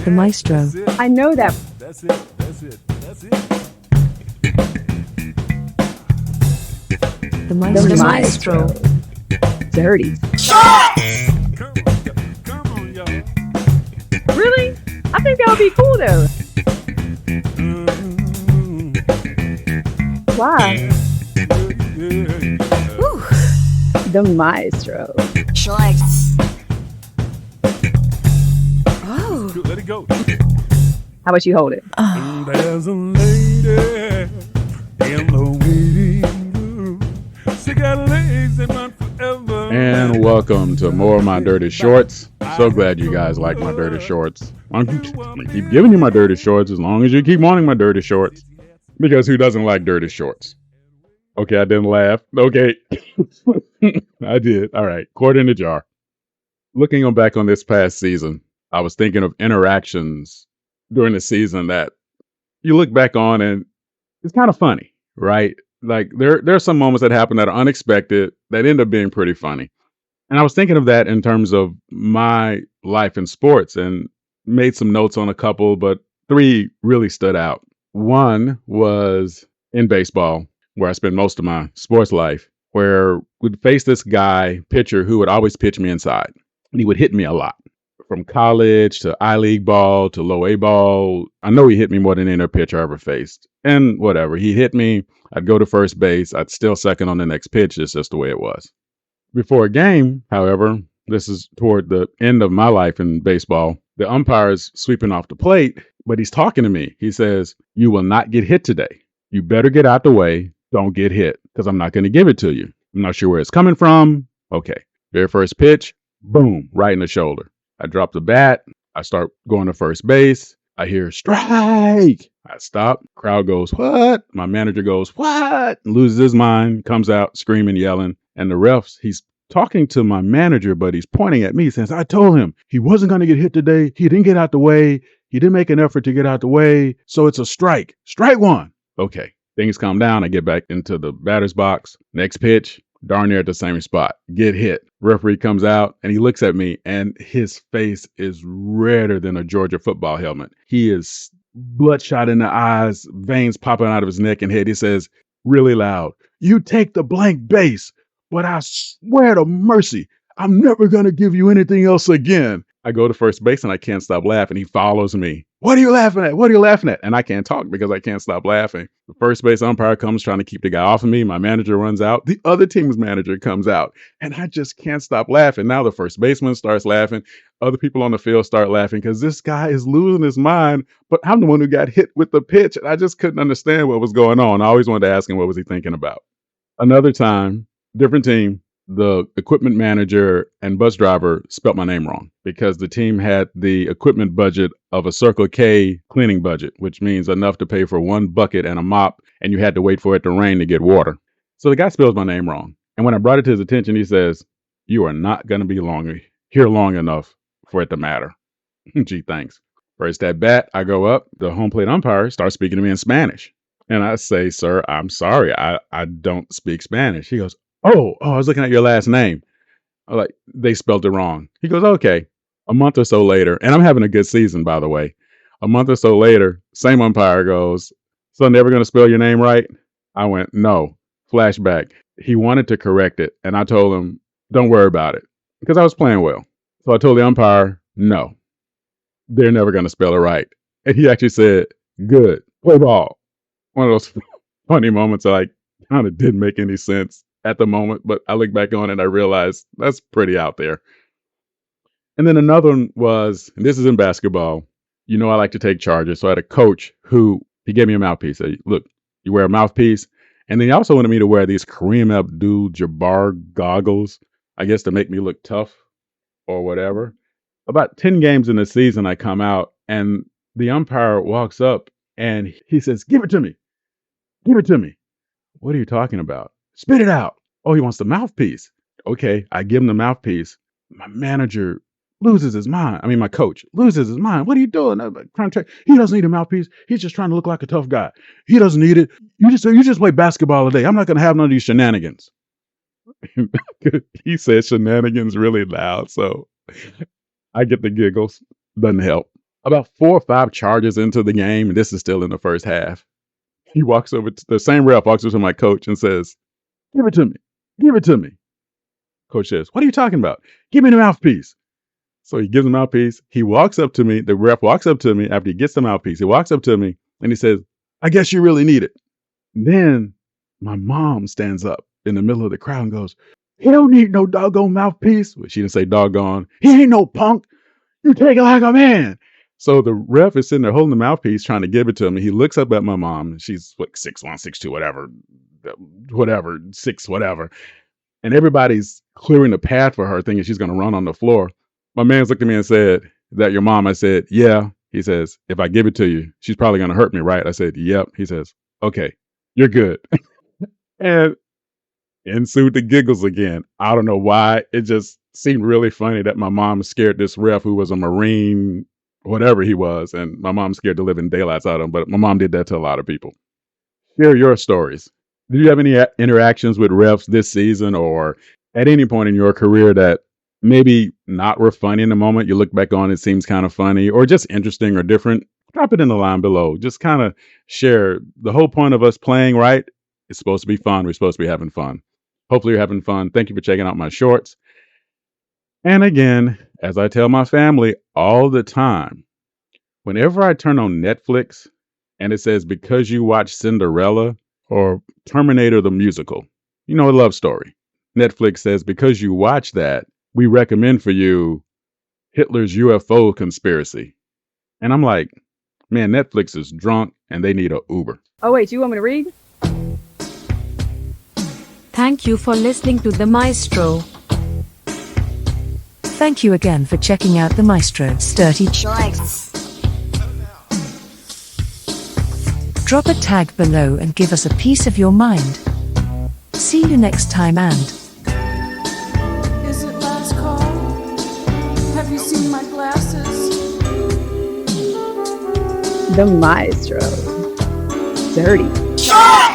The Maestro. I know that. That's it. That's it. That's it. The Maestro. The Maestro. Durty. Come on, y'all. Really? I think that would be cool though. Why? The Maestro. Shorts. Oh. Let it go. How about you hold it? There's a lady in the waiting room. She got legs that run forever. And welcome to more of my dirty shorts. So glad you guys like my dirty shorts. I'm gonna keep giving you my dirty shorts as long as you keep wanting my dirty shorts. Because who doesn't like dirty shorts? Okay, I didn't laugh. Okay. I did. All right. Quarter in the jar. Looking back on this past season, I was thinking of interactions during the season that you look back on and it's kind of funny, right? Like there are some moments that happen that are unexpected that end up being pretty funny. And I was thinking of that in terms of my life in sports and made some notes on a couple, but three really stood out. One was in baseball, where I spent most of my sports life, where we'd face this guy, pitcher, who would always pitch me inside. And he would hit me a lot. From college to I-League ball to low A ball. I know he hit me more than any other pitcher I ever faced. And whatever, he hit me, I'd go to first base, I'd steal second on the next pitch. It's just the way it was. Before a game, however, this is toward the end of my life in baseball, the umpire's sweeping off the plate, but he's talking to me. He says, "You will not get hit today. You better get out the way. Don't get hit because I'm not going to give it to you. I'm not sure where it's coming from." Okay. Very first pitch, boom, right in the shoulder. I drop the bat. I start going to first base. I hear strike. I stop. Crowd goes, "What?" My manager goes, "What?" Loses his mind, comes out screaming, yelling. And the refs, he's talking to my manager, but he's pointing at me, saying, "I told him he wasn't going to get hit today. He didn't get out the way. He didn't make an effort to get out the way. So it's a strike. Strike one." Okay. Things calm down. I get back into the batter's box. Next pitch, darn near at the same spot. Get hit. Referee comes out and he looks at me and his face is redder than a Georgia football helmet. He is bloodshot in the eyes, veins popping out of his neck and head. He says really loud, "You take the blank base, but I swear to mercy, I'm never going to give you anything else again." I go to first base and I can't stop laughing. He follows me. "What are you laughing at? What are you laughing at?" And I can't talk because I can't stop laughing. The first base umpire comes trying to keep the guy off of me. My manager runs out. The other team's manager comes out. And I just can't stop laughing. Now the first baseman starts laughing. Other people on the field start laughing because this guy is losing his mind. But I'm the one who got hit with the pitch. And I just couldn't understand what was going on. I always wanted to ask him what was he thinking about. Another time, different team. The equipment manager and bus driver spelt my name wrong because the team had the equipment budget of a Circle K cleaning budget, which means enough to pay for one bucket and a mop, and you had to wait for it to rain to get water. So the guy spells my name wrong. And when I brought it to his attention, he says, "You are not going to be here long enough for it to matter." Gee, thanks. First at bat, I go up. The home plate umpire starts speaking to me in Spanish. And I say, "Sir, I'm sorry. I don't speak Spanish." He goes, Oh, I was looking at your last name. I'm like, "They spelled it wrong." He goes, "Okay." A month or so later, and I'm having a good season, by the way. A month or so later, same umpire goes, "So never going to spell your name right?" I went, "No." Flashback. He wanted to correct it, and I told him, "Don't worry about it," because I was playing well. So I told the umpire, "No, they're never going to spell it right." And he actually said, "Good, play ball." One of those funny moments that kind of didn't make any sense at the moment, but I look back on it and I realized that's pretty out there. And then another one was, and this is in basketball, I like to take charges. So I had a coach who, he gave me a mouthpiece. Said, "Look, you wear a mouthpiece." And then he also wanted me to wear these Kareem Abdul-Jabbar goggles, I guess to make me look tough or whatever. About 10 games in the season, I come out and the umpire walks up and he says, "Give it to me. Give it to me." "What are you talking about?" "Spit it out." "Oh, he wants the mouthpiece." Okay, I give him the mouthpiece. My manager loses his mind. I mean, my coach loses his mind. "What are you doing?" I'm trying to he doesn't need a mouthpiece. He's just trying to look like a tough guy. He doesn't need it. You just play basketball today. I'm not going to have none of these shenanigans. He said shenanigans really loud, so I get the giggles. Doesn't help. About 4 or 5 charges into the game, and this is still in the first half. He walks over to the same ref, walks over to my coach and says, "Give it to me. Give it to me." Coach says, "What are you talking about? Give me the mouthpiece." So he gives the mouthpiece. He walks up to me. The ref walks up to me after he gets the mouthpiece. He walks up to me and he says, "I guess you really need it." Then my mom stands up in the middle of the crowd and goes, "He don't need no doggone mouthpiece." Well, she didn't say doggone. "He ain't no punk. You take it like a man." So the ref is sitting there holding the mouthpiece, trying to give it to me. He looks up at my mom. She's what, 6'1", 6'2", whatever, 6, whatever. And everybody's clearing the path for her, thinking she's going to run on the floor. My man's looked at me and said, "Is that your mom?" I said, "Yeah." He says, "If I give it to you, she's probably going to hurt me, right?" I said, "Yep." He says, "Okay, you're good." And ensued the giggles again. I don't know why. It just seemed really funny that my mom scared this ref who was a Marine, whatever he was, and my mom's scared the living daylights out of him. But my mom did that to a lot of people. Share your stories. Do you have any interactions with refs this season or at any point in your career that maybe not were funny in the moment? You look back on it seems kind of funny or just interesting or different? Drop it in the line below. Just kind of share. The whole point of us playing right is supposed to be fun. We're supposed to be having fun. Hopefully you're having fun. Thank you for checking out my shorts. And again, as I tell my family all the time, whenever I turn on Netflix and it says, "Because you watch Cinderella," or Terminator the musical, a love story, Netflix says, "Because you watch that, we recommend for you Hitler's UFO conspiracy." And I'm like, man, Netflix is drunk and they need a Uber. Oh, wait, you want me to read? Thank you for listening to the Maestro. Thank you again for checking out the Maestro's Dirty. Shorts. Drop a tag below and give us a piece of your mind. See you next time and Is it last call? Have you seen my glasses? The Maestro. Dirty. Shorts.